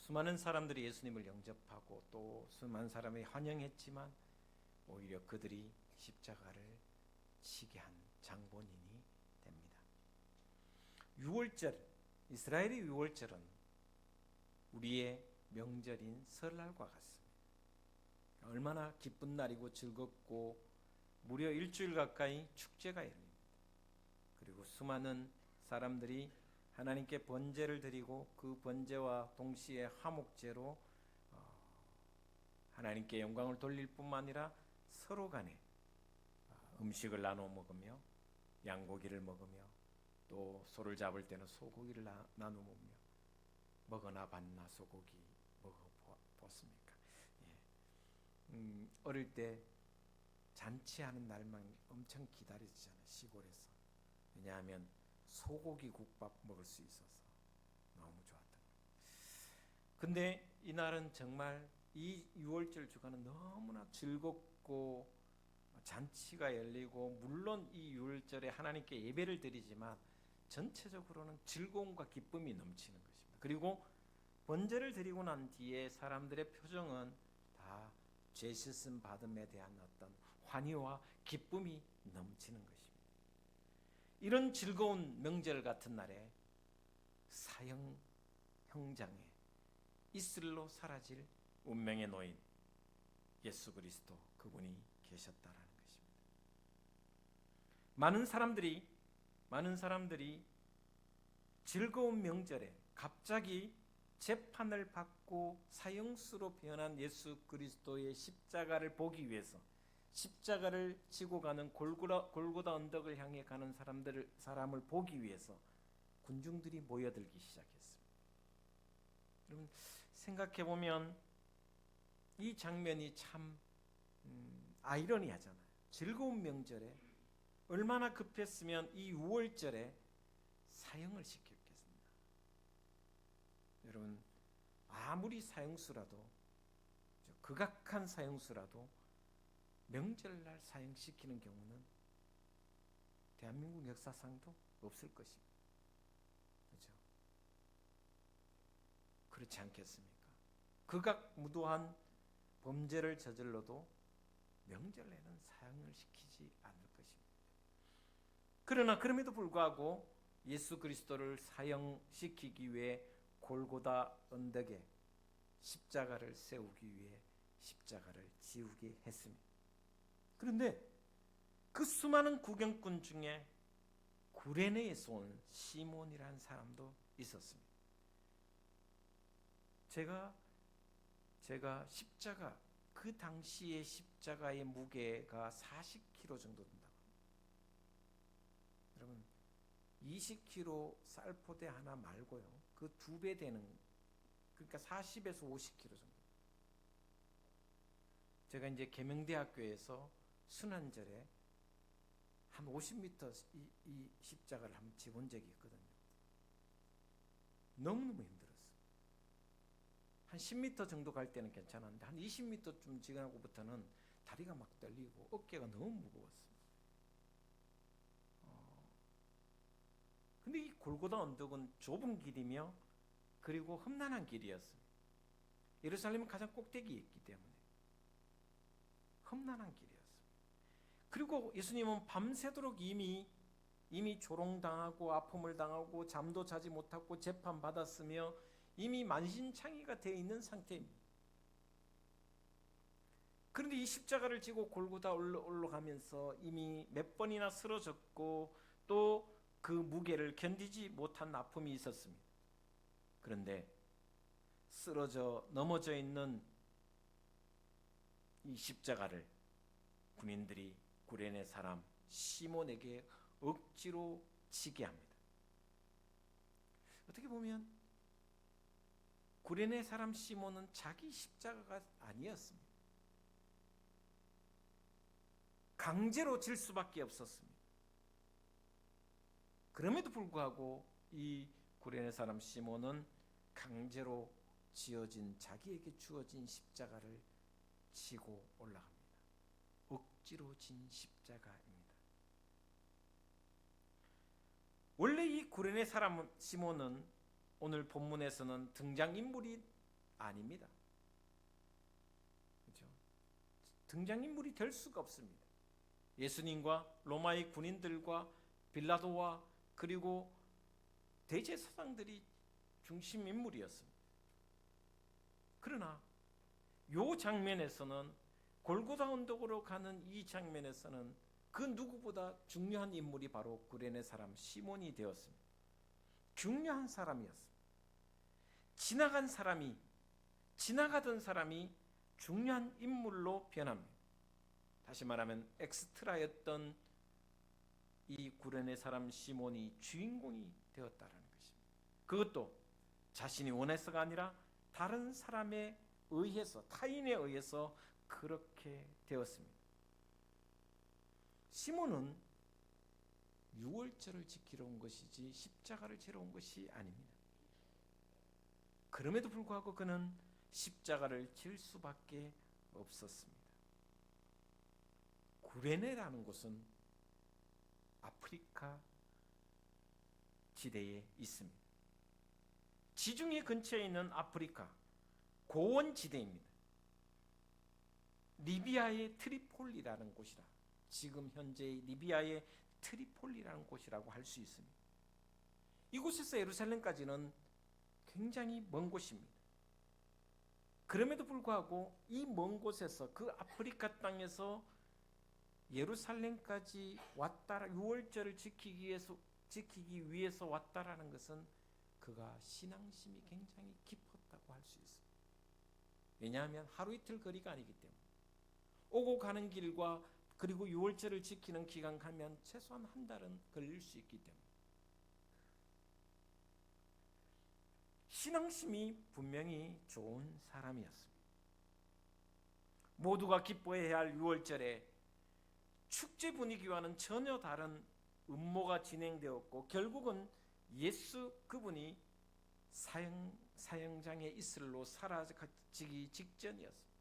수많은 사람들이 예수님을 영접하고 또 수많은 사람이 환영했지만 오히려 그들이 십자가를 지게 한 장본인이 됩니다. 유월절, 이스라엘의 유월절은 우리의 명절인 설날과 같습니다. 얼마나 기쁜 날이고 즐겁고 무려 일주일 가까이 축제가 열립니다. 그리고 수많은 사람들이 하나님께 번제를 드리고 그 번제와 동시에 화목제로 하나님께 영광을 돌릴 뿐만 아니라 서로 간에 음식을 나눠 먹으며 양고기를 먹으며 또 소를 잡을 때는 소고기를 나눠 먹으며 먹으나 봤나 소고기 먹어봤습니까? 예. 어릴 때 잔치하는 날만 엄청 기다리잖아요, 시골에서. 왜냐하면 소고기 국밥 먹을 수 있어서 너무 좋았던 거예요. 근데 이날은 정말 이 6월절 주간은 너무나 즐겁고 잔치가 열리고, 물론 이 6월절에 하나님께 예배를 드리지만 전체적으로는 즐거움과 기쁨이 넘치는 것입니다. 그리고 번제를 드리고 난 뒤에 사람들의 표정은 다 죄 씻음 받음에 대한 어떤 환희와 기쁨이 넘치는 것입니다. 이런 즐거운 명절 같은 날에 사형 형장에 이슬로 사라질 운명의 노인 예수 그리스도, 그분이 계셨다라는 것입니다. 많은 사람들이 즐거운 명절에 갑자기 재판을 받고 사형수로 변한 예수 그리스도의 십자가를 보기 위해서, 십자가를 지고 가는 골고다 언덕을 향해 가는 사람을 보기 위해서 군중들이 모여들기 시작했습니다. 여러분, 생각해 보면 이 장면이 참 아이러니하잖아요. 즐거운 명절에 얼마나 급했으면 이 6월절에 사형을 시켰겠습니다. 여러분, 아무리 사형수라도, 극악한 사형수라도 명절날 사형시키는 경우는 대한민국 역사상도 없을 것입니다. 그렇죠? 그렇지 않겠습니까? 극악무도한 범죄를 저질러도 명절에는 사형을 시키지 않을 것입니다. 그러나 그럼에도 불구하고 예수 그리스도를 사형시키기 위해 골고다 언덕에 십자가를 세우기 위해 십자가를 지우게 했습니다. 그런데 그 수많은 구경꾼 중에 구레네에서 온 시몬이라는 사람도 있었습니다. 제가 십자가, 그 당시의 십자가의 무게가 40kg 정도 된다고 합니다. 여러분, 20kg 쌀포대 하나 말고요, 그 2배 되는, 그러니까 40에서 50kg 정도. 제가 이제 계명대학교에서 순환절에 한 50m 이 십자가를 한번 집은 적이 있거든요. 너무너무 힘들었어요. 한 10m 정도 갈 때는 괜찮았는데 한 20m쯤 지나고부터는 다리가 막 떨리고 어깨가 너무 무거웠습니다. 근데 이 골고다 언덕은 좁은 길이며 그리고 험난한 길이었습니다. 예루살렘은 가장 꼭대기에 있기 때문에 험난한 길이었습니다. 그리고 예수님은 밤새도록 이미 조롱당하고 아픔을 당하고 잠도 자지 못하고 재판받았으며 이미 만신창이가 되어 있는 상태입니다. 그런데 이 십자가를 지고 골고다 올라가면서 이미 몇 번이나 쓰러졌고 또 그 무게를 견디지 못한 아픔이 있었습니다. 그런데 쓰러져 넘어져 있는 이 십자가를 군인들이 구레네 사람 시몬에게 억지로 지게 합니다. 어떻게 보면 구레네 사람 시몬은 자기 십자가가 아니었습니다. 강제로 질 수밖에 없었습니다. 그럼에도 불구하고 이 구레네 사람 시몬은 강제로 자기에게 주어진 십자가를 지고 올라갑니다. 억지로 진 십자가입니다. 원래 이 구레네 사람 시몬은 오늘 본문에서는 등장인물이 아닙니다. 그렇죠? 등장인물이 될 수가 없습니다. 예수님과 로마의 군인들과 빌라도와 그리고 대제사장들이 중심 인물이었습니다. 그러나 이 장면에서는 골고다 언덕으로 가는 이 장면에서는 그 누구보다 중요한 인물이 바로 구레네 사람 시몬이 되었습니다. 중요한 사람이었습니다. 지나가던 사람이 중요한 인물로 변합니다. 다시 말하면 엑스트라였던 이 구레네 사람 시몬이 주인공이 되었다는 것입니다. 그것도 자신이 원해서가 아니라 다른 사람에 의해서, 타인에 의해서 그렇게 되었습니다. 시몬은 유월절을 지키러 온 것이지 십자가를 지러 온 것이 아닙니다. 그럼에도 불구하고 그는 십자가를 질 수밖에 없었습니다. 구레네라는 곳은 아프리카 지대에 있습니다. 지중해 근처에 있는 아프리카 고원 지대입니다. 리비아의 트리폴리라는 곳이라, 지금 현재 리비아의 트리폴리라는 곳이라고 할 수 있습니다. 이곳에서 예루살렘까지는 굉장히 먼 곳입니다. 그럼에도 불구하고 이 먼 곳에서, 그 아프리카 땅에서 예루살렘까지 왔다, 유월절을 지키기 위해서 왔다라는 것은 그가 신앙심이 굉장히 깊었다고 할 수 있습니다. 왜냐하면 하루 이틀 거리가 아니기 때문에, 오고 가는 길과 그리고 유월절을 지키는 기간 가면 최소한 한 달은 걸릴 수 있기 때문에 신앙심이 분명히 좋은 사람이었습니다. 모두가 기뻐해야 할 유월절에 축제 분위기와는 전혀 다른 음모가 진행되었고, 결국은 예수 그분이 사형장에 이슬로 사라지기 직전이었습니다.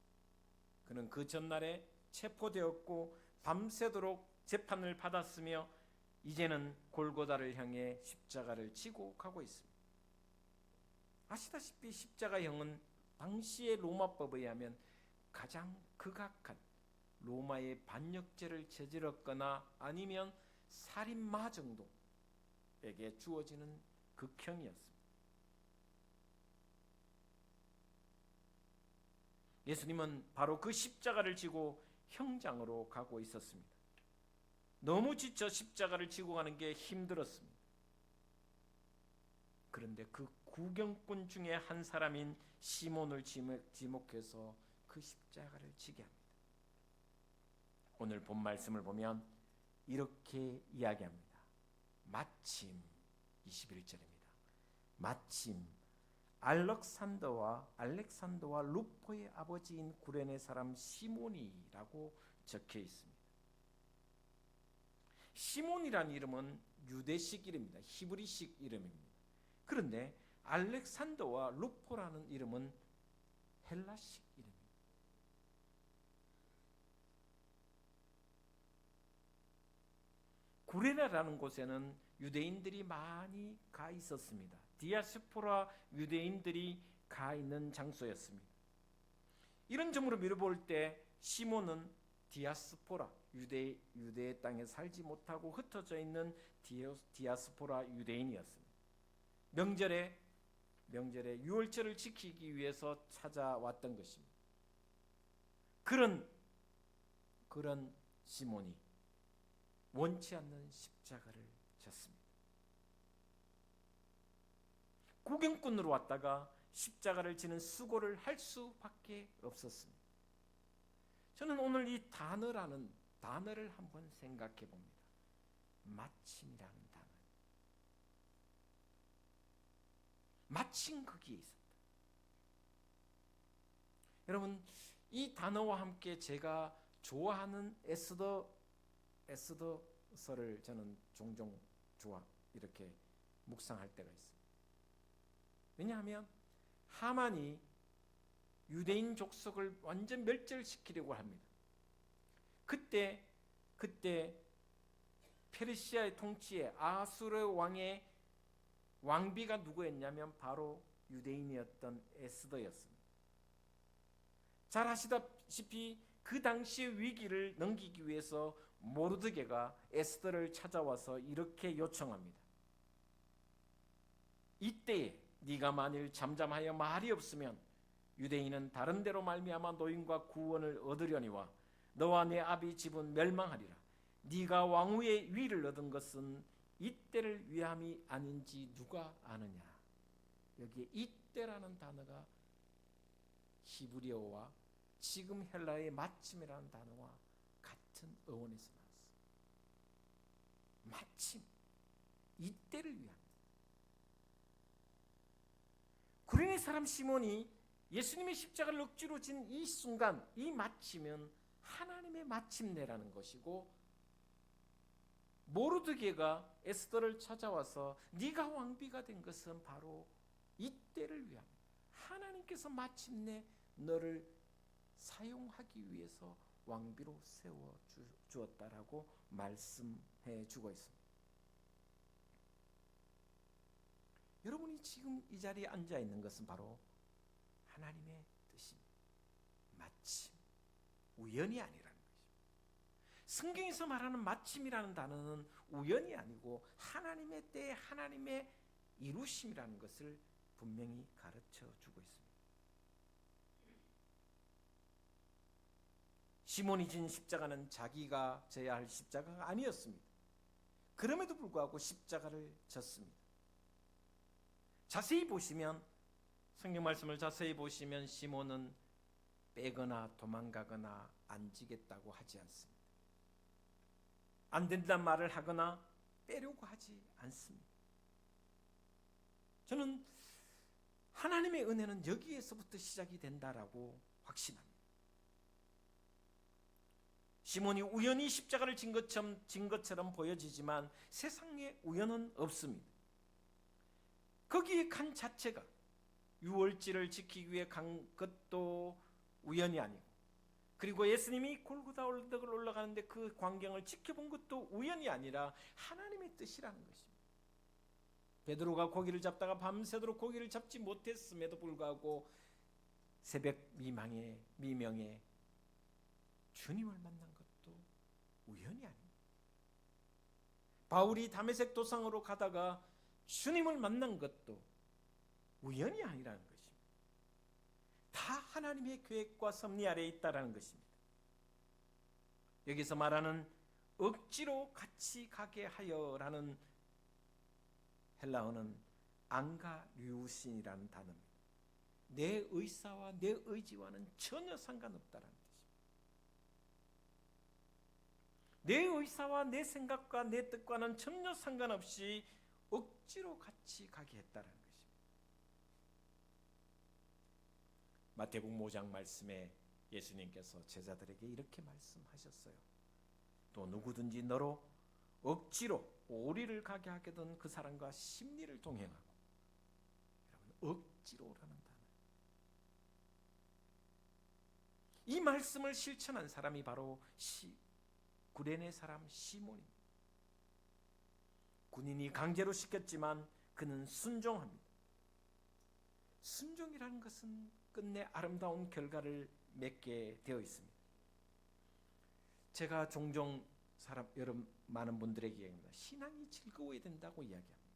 그는 그 전날에 체포되었고 밤새도록 재판을 받았으며 이제는 골고다를 향해 십자가를 지고 가고 있습니다. 아시다시피 십자가형은 당시의 로마법에 의하면 가장 극악한 로마의 반역죄를 저질렀거나 아니면 살인마 정도에게 주어지는 극형이었습니다. 예수님은 바로 그 십자가를 지고 형장으로 가고 있었습니다. 너무 지쳐 십자가를 지고 가는 게 힘들었습니다. 그런데 그 구경꾼 중에 한 사람인 시몬을 지목해서 그 십자가를 지게 합니다. 오늘 본 말씀을 보면 이렇게 이야기합니다. 마침 21절입니다. 마침 알렉산더와 루포의 아버지인 구레네 사람 시몬이라고 적혀 있습니다. 시몬이라는 이름은 유대식 이름입니다. 히브리식 이름입니다. 그런데 알렉산더와 루포라는 이름은 헬라식 이름입니다. 구레네라는 곳에는 유대인들이 많이 가 있었습니다. 디아스포라 유대인들이 가 있는 장소였습니다. 이런 점으로 미뤄볼 때 시몬은 디아스포라, 유대의 땅에 살지 못하고 흩어져 있는 디아스포라 유대인이었습니다. 명절에 유월절을 지키기 위해서 찾아왔던 것입니다. 그런 시몬이 원치 않는 십자가를 졌습니다. 구경꾼으로 왔다가 십자가를 지는 수고를 할 수밖에 없었습니다. 저는 오늘 이 단어를 한번 생각해 봅니다. 마침이라는 단어. 마침 거기에 있었다. 여러분, 이 단어와 함께 제가 좋아하는 에스더서를 저는 종종 이렇게 묵상할 때가 있습니다. 왜냐하면 하만이 유대인 족속을 완전 멸절시키려고 합니다. 그때 페르시아의 통치에 아수르 왕의 왕비가 누구였냐면 바로 유대인이었던 에스더였습니다. 잘 아시다시피 그 당시의 위기를 넘기기 위해서 모르드게가 에스더를 찾아와서 이렇게 요청합니다. 이때에 네가 만일 잠잠하여 말이 없으면 유대인은 다른 데로 말미암아 노임과 구원을 얻으려니와 너와 내 아비 집은 멸망하리라. 네가 왕후의 위를 얻은 것은 이때를 위함이 아닌지 누가 아느냐. 여기에 이때라는 단어가 히브리어와 지금 헬라의 마침이라는 단어와 같은 어원에서 나왔어요. 마침, 이때를 위함. 구레네 사람 시몬이 예수님의 십자가를 억지로 진 이 순간, 이 마침은 하나님의 마침내라는 것이고, 모르드게가 에스더를 찾아와서 네가 왕비가 된 것은 바로 이때를 위함. 하나님께서 마침내 너를 사용하기 위해서 왕비로 세워 주었다라고 말씀해 주고 있습니다. 여러분이 지금 이 자리에 앉아 있는 것은 바로 하나님의 뜻입니다. 마침, 우연이 아니라는 것입니다. 성경에서 말하는 마침이라는 단어는 우연이 아니고 하나님의 때에 하나님의 이루심이라는 것을 분명히 가르쳐 주고 있습니다. 시몬이 진 십자가는 자기가 져야 할 십자가가 아니었습니다. 그럼에도 불구하고 십자가를 졌습니다. 자세히 보시면, 성경 말씀을 자세히 보시면 시몬은 빼거나 도망가거나 안 지겠다고 하지 않습니다. 안 된다는 말을 하거나 빼려고 하지 않습니다. 저는 하나님의 은혜는 여기에서부터 시작이 된다라고 확신합니다. 시몬이 우연히 십자가를 진 것처럼 보여지지만 세상에 우연은 없습니다. 거기에 간 자체가 유월절을 지키기 위해 간 것도 우연이 아니고, 그리고 예수님이 골고다 언덕을 올라가는데 그 광경을 지켜본 것도 우연이 아니라 하나님의 뜻이라는 것입니다. 베드로가 고기를 잡다가 밤새도록 고기를 잡지 못했음에도 불구하고 새벽 미명에 주님을 만난 것도 우연이 아닙니다. 바울이 다메섹 도상으로 가다가 주님을 만난 것도 우연이 아니라는 것입니다. 다 하나님의 계획과 섭리 아래에 있다라는 것입니다. 여기서 말하는 억지로 같이 가게 하여라는 헬라어는 앙가류신이라는 단어입니다. 내 의사와 내 의지와는 전혀 상관없다라는 뜻입니다. 내 의사와 내 생각과 내 뜻과는 전혀 상관없이 억지로 같이 가게 했다라는 것입니다. 마태복음 5장 말씀에 예수님께서 제자들에게 이렇게 말씀하셨어요. 또 누구든지 너로 억지로 오리를 가게 하게든 그 사람과 심리를 동행하고. 여러분, 억지로라는 단어. 이 말씀을 실천한 사람이 바로 구레네 사람 시몬입니다. 군인이 강제로 시켰지만 그는 순종합니다. 순종이라는 것은 끝내 아름다운 결과를 맺게 되어 있습니다. 제가 종종 여러분 많은 분들에게 얘기합니다. 신앙이 즐거워야 된다고 이야기합니다.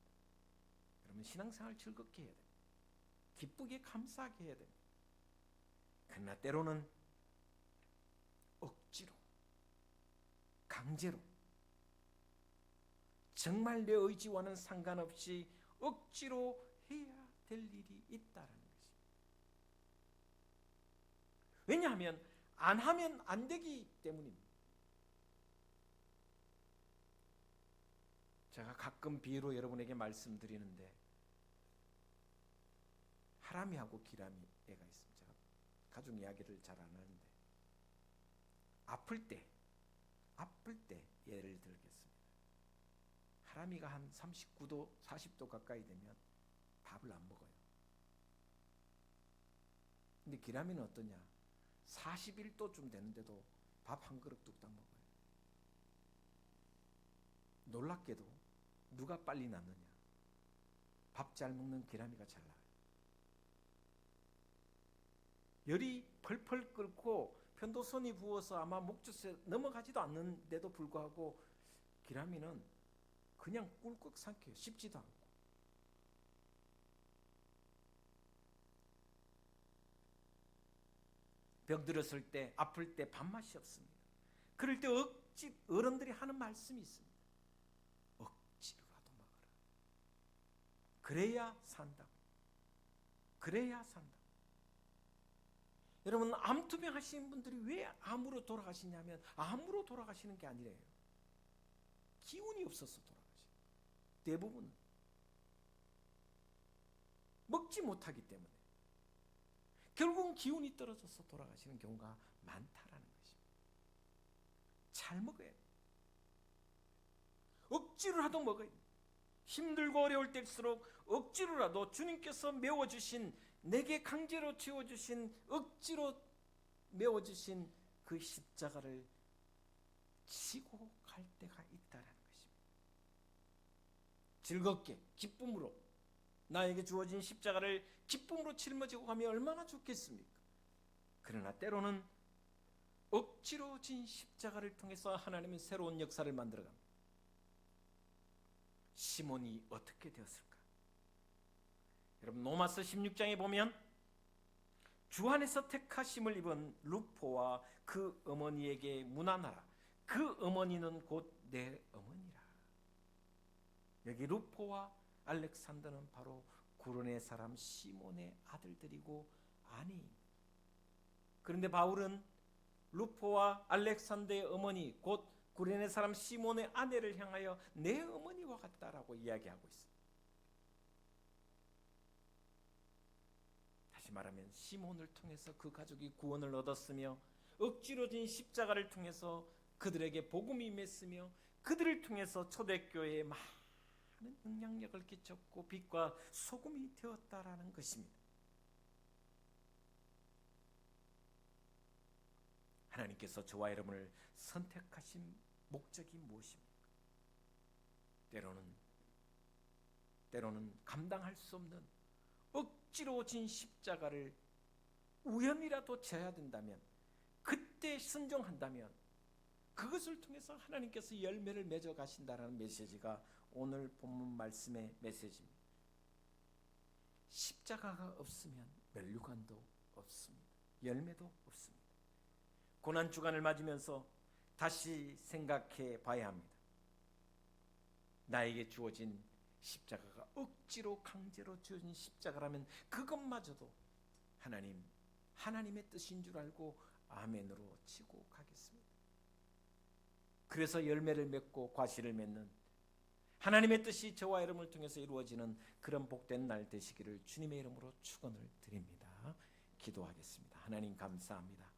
여러분, 신앙생활 즐겁게 해야 됩니다. 기쁘게 감사하게 해야 됩니다. 그러나 때로는 억지로, 강제로, 정말 내 의지와는 상관없이 억지로 해야 될 일이 있다라는 것입니다. 왜냐하면 안 하면 안 되기 때문입니다. 제가 가끔 비유로 여러분에게 말씀드리는데, 하람이하고 기람이 애가 있습니다. 제가 가족 이야기를 잘 안 하는데, 아플 때 예를 들겠습니다. 하람이가 한 39도, 40도 가까이 되면 밥을 안 먹어요. 근데 기람이는 어떠냐? 41도쯤 되는데도 밥 한 그릇 뚝딱 먹어요. 놀랍게도 누가 빨리 낫느냐? 밥 잘 먹는 기람이가 잘 나아요. 열이 펄펄 끓고 편도선이 부어서 아마 목젖에 넘어가지도 않는데도 불구하고 기라미는 그냥 꿀꺽 삼켜요. 씹지도 않고. 병들었을 때, 아플 때 밥맛이 없습니다. 그럴 때 어른들이 하는 말씀이 있습니다. 억지로라도 먹어라. 그래야 산다. 그래야 산다. 여러분, 암투병 하시는 분들이 왜 암으로 돌아가시냐면 암으로 돌아가시는 게 아니래요. 기운이 없어서 돌아가시는 거예요. 대부분은 먹지 못하기 때문에 결국은 기운이 떨어져서 돌아가시는 경우가 많다라는 것입니다. 잘 먹어야 돼요. 억지로라도 먹어야 돼요. 힘들고 어려울 때일수록 억지로라도 주님께서 메워주신, 내게 강제로 지워주신, 억지로 메워주신 그 십자가를 지고 갈 때가 있다는 것입니다. 즐겁게, 기쁨으로 나에게 주어진 십자가를 기쁨으로 짊어지고 가면 얼마나 좋겠습니까? 그러나 때로는 억지로 진 십자가를 통해서 하나님은 새로운 역사를 만들어갑니다. 시몬이 어떻게 되었을까? 여러분, 로마서 16장에 보면 주 안에서 택하심을 입은 루포와 그 어머니에게 문안하라. 그 어머니는 곧 내 어머니라. 여기 루포와 알렉산더는 바로 구레네 사람 시몬의 아들들이고 아내입니다. 그런데 바울은 루포와 알렉산더의 어머니, 곧 구레네 사람 시몬의 아내를 향하여 내 어머니와 같다라고 이야기하고 있습니다. 다시 말하면 시몬을 통해서 그 가족이 구원을 얻었으며, 억지로 진 십자가를 통해서 그들에게 복음이 임했으며, 그들을 통해서 초대교회에 많은 영향력을 끼쳤고 빛과 소금이 되었다라는 것입니다. 하나님께서 저와 여러분을 선택하신 목적이 무엇입니까? 때로는 감당할 수 없는 억지로 진 십자가를 우연이라도 져야 된다면, 그때 순종한다면 그것을 통해서 하나님께서 열매를 맺어 가신다라는 메시지가 오늘 본문 말씀의 메시지입니다. 십자가가 없으면 면류관도 없습니다. 열매도 없습니다. 고난주간을 맞으면서 다시 생각해 봐야 합니다. 나에게 주어진 십자가가 억지로 강제로 주어진 십자가라면 그것마저도 하나님의 뜻인 줄 알고 아멘으로 치고 가겠습니다. 그래서 열매를 맺고 과실을 맺는 하나님의 뜻이 저와 여러분을 통해서 이루어지는 그런 복된 날 되시기를 주님의 이름으로 축원을 드립니다. 기도하겠습니다. 하나님 감사합니다.